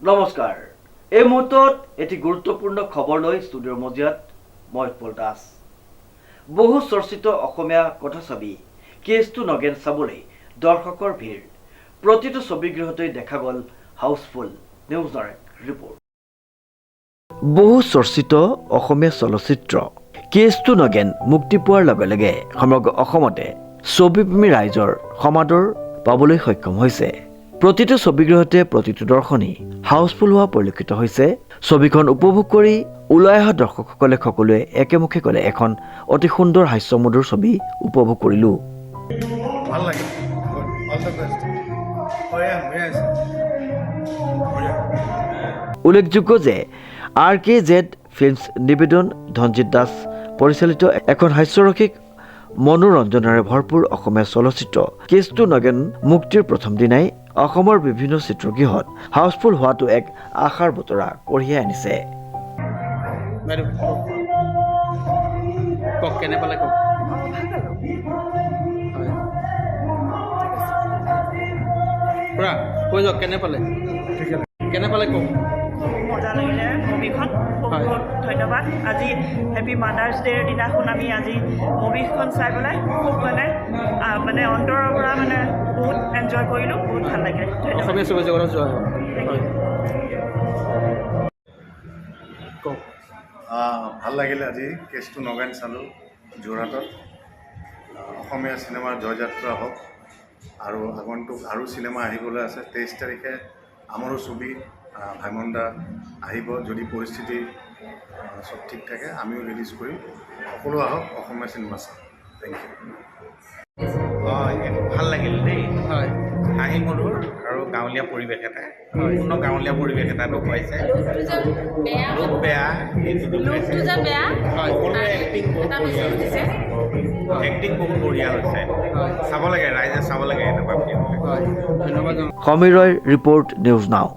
নমস্কাৰ এই মুহূৰ্তত এটি গুৰুত্বপূৰ্ণ খবৰ লৈ ষ্টুডিঅ'ৰ মজিয়াত মই উৎপল দাস বহু চৰ্চিত অসমীয়া কথাছবি কেছটো নগেন চাবলৈ দৰ্শকৰ ভিৰ প্ৰতিটো ছবিগৃহতেই দেখা গ'ল হাউচফুল নিউজৰ ৰিপৰ্ট বহু চৰ্চিত অসমীয়া চলচ্চিত্ৰ কেছটো নগেন মুক্তি পোৱাৰ লগে লগে সমগ্ৰ অসমতে ছবিপ্ৰেমী ৰাইজৰ সমাদৰ পাবলৈ সক্ষম হৈছে প্ৰতিটো ছবিগৃহতে প্ৰতিটো দৰ্শনী হাউচফুল হোৱা পৰিলক্ষিত হৈছে ছবিখন উপভোগ কৰি ওলাই অহা দৰ্শকসকলে সকলোৱে একেমুখে ক'লে এখন অতি সুন্দৰ হাস্যমধুৰ ছবি উপভোগ কৰিলো ভাল লাগে অল দ্য বেষ্ট উল্লেখযোগ্য যে RKZ ফিল্মছ নিবেদন ধনজিৎ দাস পৰিচালিত এখন হাস্যৰসিক মনোৰঞ্জনেৰে ভৰপূৰ অসমীয়া চলচ্চিত্ৰ কেছটো নগেন মুক্তিৰ প্ৰথম দিনাই অসমৰ বিভিন্ন চিত্ৰগৃহত হাউচফুল হোৱাটো এক আশাৰ বতৰা কঢ়িয়াই আনিছে কেনে পালে কওক পুৰা কৈ যাওক কেনে পালে কওক মজা লাগিলে মুভিখন বহুত ধন্যবাদ আজি হেপী মাদাৰ্ছ ডে'ৰ দিনাখন আমি আজি মুভিখন চাই পেলাই খুব মানে অন্তৰৰ পৰা মানে বহুত এনজয় কৰিলোঁ বহুত ভাল লাগিলে অসমীয়া ছবি জগতত যোৱা কওক ভাল লাগিলে আজি কেছটো নগেন চালোঁ যোৰহাটত অসমীয়া চিনেমাৰ জয়যাত্ৰা হওক আৰু আগন্তুক আৰু চিনেমা আহিবলৈ আছে 23 তাৰিখে আমাৰো ছবি ভাইমন্দা আহিব যদি পৰিস্থিতি চব ঠিক থাকে আমিও ৰিলিজ কৰিম সকলো আহক অসমীয়া চিনেমা চাওক থেংক ইউ ভাল লাগিল দেই হয় হাঁহি মধুৰ আৰু গাঁৱলীয়া পৰিৱেশ এটা সম্পূৰ্ণ গাঁৱলীয়া পৰিৱেশ এটা দেখুৱাইছে লোক বেয়া সেইটো দেখুৱাইছে সকলোৱে এক্টিং বহুত বঢ়িয়া হৈছে চাব লাগে ৰাইজে চাব লাগে এনেকুৱা ফিল্ম হয় ধন্যবাদ সমীৰ ৰয় ৰিপৰ্ট নিউজ নাও